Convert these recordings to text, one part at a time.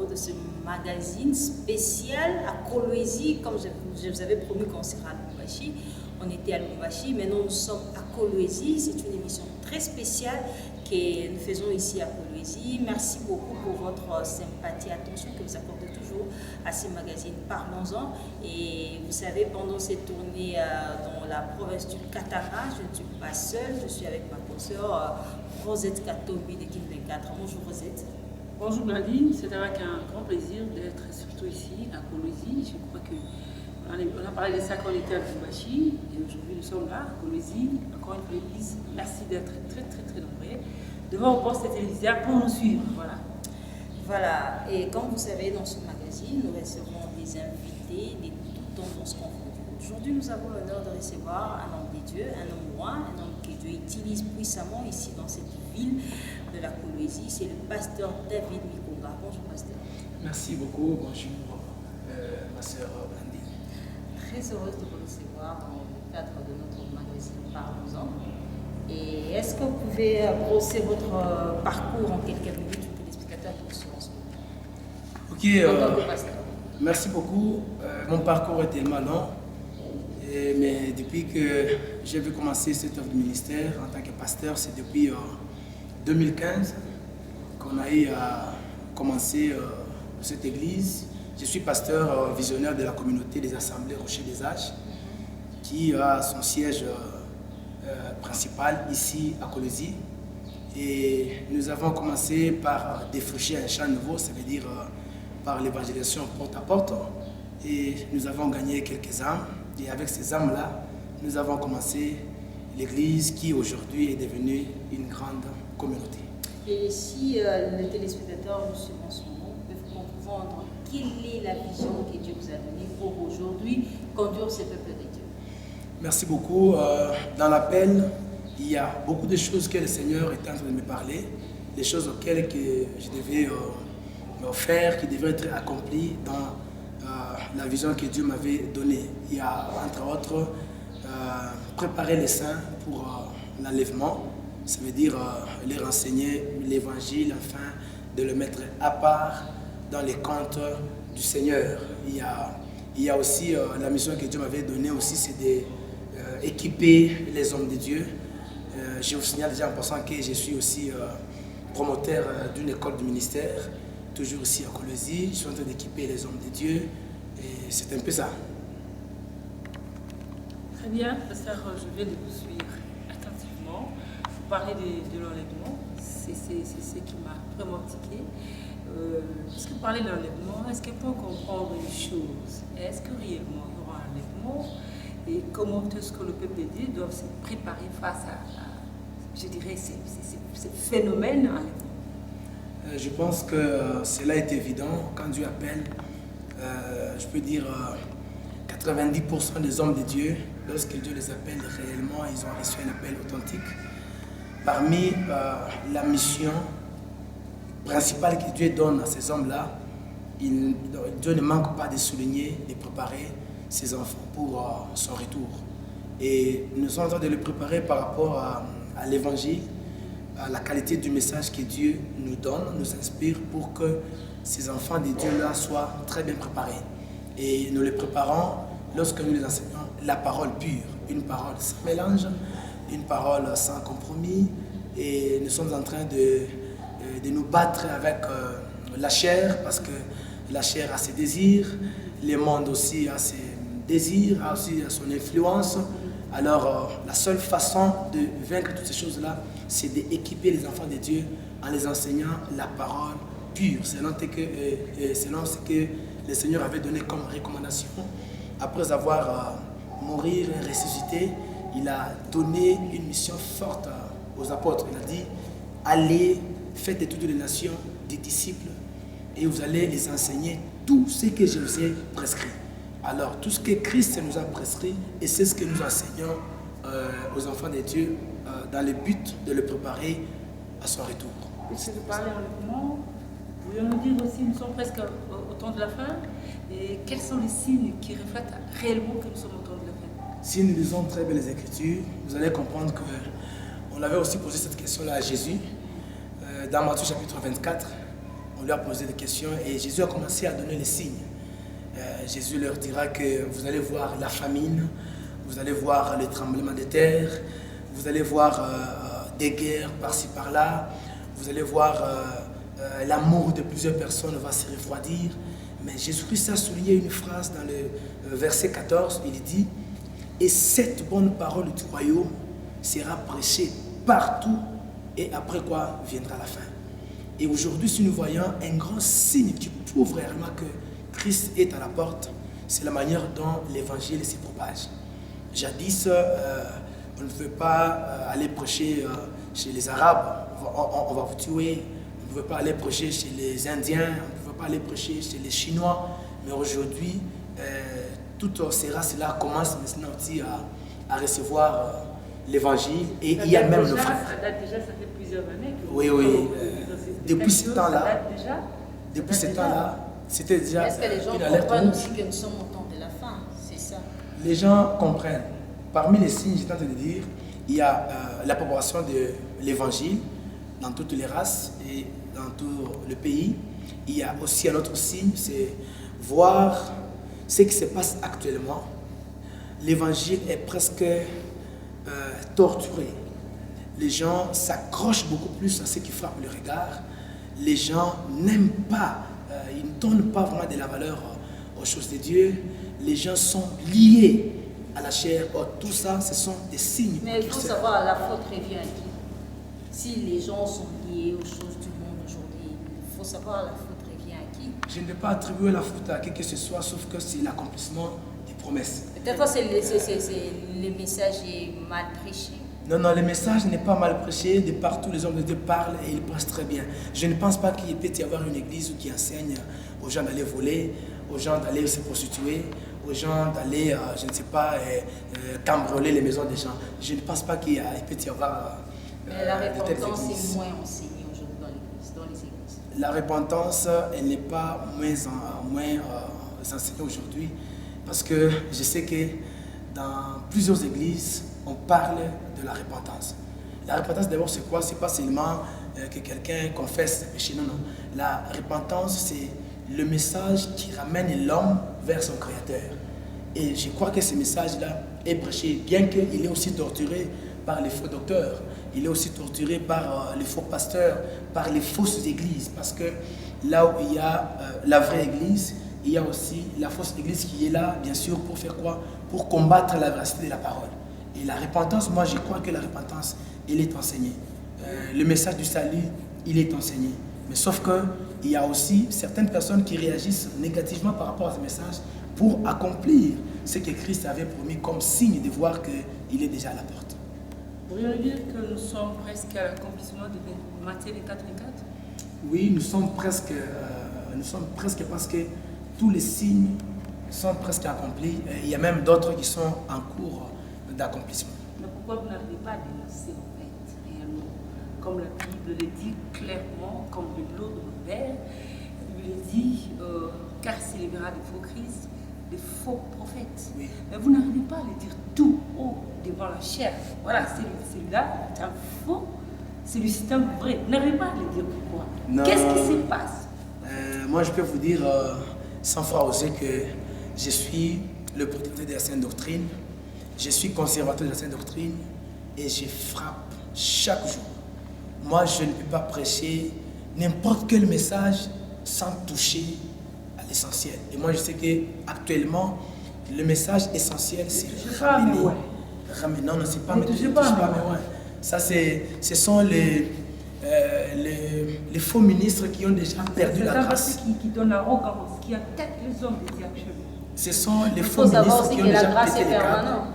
numéro de ce magazine spécial à Kolwezi. Comme je vous avais promis qu'on sera à Lubumbashi, on était à Lubumbashi, maintenant nous sommes à Kolwezi. C'est une émission très spéciale que nous faisons ici à Kolwezi. Merci beaucoup pour votre sympathie et attention que vous accordez toujours à ces magazines. Parlons-en. Et vous savez, pendant cette tournée dans la province du Katanga, je ne suis pas seule, je suis avec ma consoeur Rosette Katombi de Kin 24. Bonjour Rosette. Bonjour Blandine, c'est avec un grand plaisir d'être surtout ici à Kolwezi. Je crois que on a parlé de ça quand on était à Lubumbashi et aujourd'hui nous sommes là à Kolwezi. Encore une fois, merci d'être très nombreux devant vos postes téléviseurs pour nous suivre. Voilà, et comme vous savez, dans ce magazine, nous recevons des invités de toutes tendances confondues. Aujourd'hui, nous avons l'honneur de recevoir un homme de Dieu, un homme roi, un homme que Dieu utilise puissamment ici dans cette ville de la Kolwezi. C'est le pasteur David Mikonga. Bonjour pasteur. Merci beaucoup, bonjour ma sœur Blandine. Très heureuse de vous recevoir dans le cadre de notre magazine Parlons-en. Et est-ce que vous pouvez brosser votre parcours en quelques minutes pour que les spectateurs puissent se renseigner? Ok, merci beaucoup. Mon parcours est tellement long, mais depuis que j'ai vu commencer cette œuvre de ministère en tant que pasteur, c'est depuis 2015 qu'on a eu à commencer cette église. Je suis pasteur visionnaire de la communauté des assemblées Rocher des Âges, qui a son siège principal ici à Kolwezi. Et nous avons commencé par défricher un champ nouveau, ça veut dire par l'évangélisation porte à porte. Et nous avons gagné quelques âmes. Et avec ces âmes-là, nous avons commencé l'église qui aujourd'hui est devenue une grande communauté. Et si les téléspectateurs nous suivent en ce moment peuvent comprendre quelle est la vision que Dieu vous a donnée pour aujourd'hui conduire ce peuple de Dieu? Merci beaucoup. Dans l'appel, il y a beaucoup de choses que le Seigneur est en train de me parler, des choses auxquelles que je devais faire, qui devraient être accomplies dans la vision que Dieu m'avait donnée. Il y a entre autres préparer les saints pour l'enlèvement, ça veut dire leur enseigner l'évangile afin de le mettre à part dans les comptes du Seigneur. Il y a aussi la mission que Dieu m'avait donnée aussi, c'est d'équiper les hommes de Dieu. Je vous signale déjà en passant que je suis aussi promoteur d'une école du ministère, toujours ici à Kolwezi. Je suis en train d'équiper les hommes de Dieu et c'est un peu ça. Très bien, pasteur, je vais vous suivre attentivement. Vous parlez de l'enlèvement, c'est ce qui m'a vraiment tiqué. Est-ce que vous parlez de l'enlèvement, est-ce qu'on peut comprendre une chose? Est-ce que réellement il y aura un enlèvement? Et comment est-ce que le peuple de Dieu doit se préparer face à je dirais, ces phénomènes enlèvement? Je pense que cela est évident. Quand Dieu appelle, je peux dire 90% des hommes de Dieu, lorsque Dieu les appelle réellement, ils ont reçu un appel authentique. Parmi la mission principale que Dieu donne à ces hommes-là, Dieu ne manque pas de souligner, de préparer ses enfants pour son retour. Et nous sommes en train de le préparer par rapport à l'évangile, à la qualité du message que Dieu nous donne, nous inspire pour que ces enfants de Dieu-là soient très bien préparés. Et nous les préparons lorsque nous les enseignons la parole pure, une parole sans mélange, une parole sans compromis. Et nous sommes en train de nous battre avec la chair, parce que la chair a ses désirs, le monde aussi a ses désirs, a aussi son influence. Alors, la seule façon de vaincre toutes ces choses-là, c'est d'équiper les enfants de Dieu en les enseignant la parole pure, selon ce que le Seigneur avait donné comme recommandation. Après avoir mouru et ressuscité, il a donné une mission forte aux apôtres. Il a dit, allez, faites de toutes les nations des disciples et vous allez les enseigner tout ce que je vous ai prescrit. Alors, tout ce que Christ nous a prescrit, et c'est ce que nous enseignons aux enfants de Dieu dans le but de le préparer à son retour. Puisque vous parlez enlèvement, vous pouvez nous dire aussi, nous sommes presque au temps de la fin, et quels sont les signes qui reflètent réellement que nous sommes au temps de la fin? Si nous lisons très bien les Écritures, vous allez comprendre qu'on avait aussi posé cette question-là à Jésus. Dans Matthieu chapitre 24, on lui a posé des questions et Jésus a commencé à donner les signes. Jésus leur dira que vous allez voir la famine, vous allez voir les tremblements de terre, vous allez voir des guerres par-ci par-là, vous allez voir l'amour de plusieurs personnes va se refroidir. Mais Jésus-Christ a souligné une phrase dans le verset 14, il dit « Et cette bonne parole du royaume sera prêchée partout et après quoi viendra la fin. » Et aujourd'hui, si nous voyons un grand signe qui prouve réellement que Christ est à la porte, c'est la manière dont l'évangile se propage. Jadis, on ne veut pas aller prêcher chez les Arabes, on va vous tuer. On ne pouvait pas aller prêcher chez les Indiens, on ne pouvait pas aller prêcher chez les Chinois. Mais aujourd'hui, toutes ces races-là commencent maintenant aussi à recevoir l'évangile. Et il y a même nos frères. Ça date déjà, ça fait plusieurs années que oui. Depuis ce temps-là, c'était déjà. Est-ce que les gens comprennent aussi que nous sommes au temps de la fin? C'est ça. Les gens comprennent. Parmi les signes, j'étais en train de dire, il y a la propagation de l'évangile dans toutes les races et dans tout le pays. Il y a aussi un autre signe, c'est voir ce qui se passe actuellement. L'évangile est presque torturé. Les gens s'accrochent beaucoup plus à ce qui frappe le regard. Les gens n'aiment pas, ils ne donnent pas vraiment de la valeur aux choses de Dieu. Les gens sont liés à la chair. Or, tout ça, ce sont des signes. Mais il faut savoir, la faute revient à qui? Si les gens sont liés aux choses du monde aujourd'hui, il faut savoir, la faute revient à qui? Je ne vais pas attribuer la faute à qui que ce soit, sauf que c'est l'accomplissement des promesses. Peut-être que le message est mal prêché. Non, le message n'est pas mal prêché. De partout, les hommes de Dieu parlent et ils prêchent très bien. Je ne pense pas qu'il peut y avoir une église qui enseigne aux gens d'aller voler, aux gens d'aller se prostituer, aux gens d'aller, je ne sais pas, cambrioler les maisons des gens. Je ne pense pas qu'il peut y avoir mais la repentance est moins enseignée aujourd'hui dans les églises. La repentance, elle n'est pas moins enseignée aujourd'hui parce que je sais que dans plusieurs églises, on parle de la repentance. La repentance, d'abord, c'est quoi? C'est pas seulement que quelqu'un confesse ses péchés. Non. La repentance, c'est le message qui ramène l'homme vers son Créateur. Et je crois que ce message-là est prêché, bien qu'il est aussi torturé par les faux docteurs, il est aussi torturé par les faux pasteurs, par les fausses églises. Parce que là où il y a la vraie église, il y a aussi la fausse église qui est là, bien sûr, pour faire quoi? Pour combattre la véracité de la parole. Et la repentance, moi je crois que la repentance, elle est enseignée. Le message du salut, il est enseigné. Mais sauf qu'il y a aussi certaines personnes qui réagissent négativement par rapport à ce message pour accomplir ce que Christ avait promis comme signe de voir qu'il est déjà à la porte. Pourrions-nous dire que nous sommes presque à l'accomplissement de Matthieu 24, 24? Oui, nous sommes presque parce que tous les signes sont presque accomplis. Il y a même d'autres qui sont en cours d'accomplissement. Mais pourquoi vous n'arrivez pas à dénoncer en fait, réellement? Comme la Bible le dit clairement, comme de l'eau de nos pères, la Bible dit, car s'élèvera des faux Christ, des faux prophètes. Oui. Mais vous n'arrivez pas à le dire tout haut devant la chair. Voilà, celui-là est un faux, celui-ci est un vrai. Vous n'arrivez pas à le dire pourquoi. Qu'est-ce qui se passe? Moi, je peux vous dire sans fois oser que je suis le protecteur de la Sainte Doctrine. Je suis conservateur de la Sainte Doctrine et je frappe chaque jour. Moi, je ne peux pas prêcher n'importe quel message sans toucher à l'essentiel. Et moi, je sais qu'actuellement, le message essentiel, c'est ramener. Non, c'est pas me toucher pas, mais ouais. Ça, ce sont les faux ministres qui ont déjà perdu la grâce. Qui donne l'arrogance, qui attaque les hommes des actuellement. Ce sont les faux ministres qui ont déjà pété les câbles.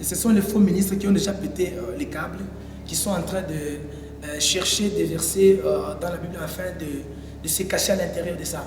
Et ce sont les faux ministres qui ont déjà pété les câbles, qui sont en train de chercher des versets dans la Bible afin de se cacher à l'intérieur de ça.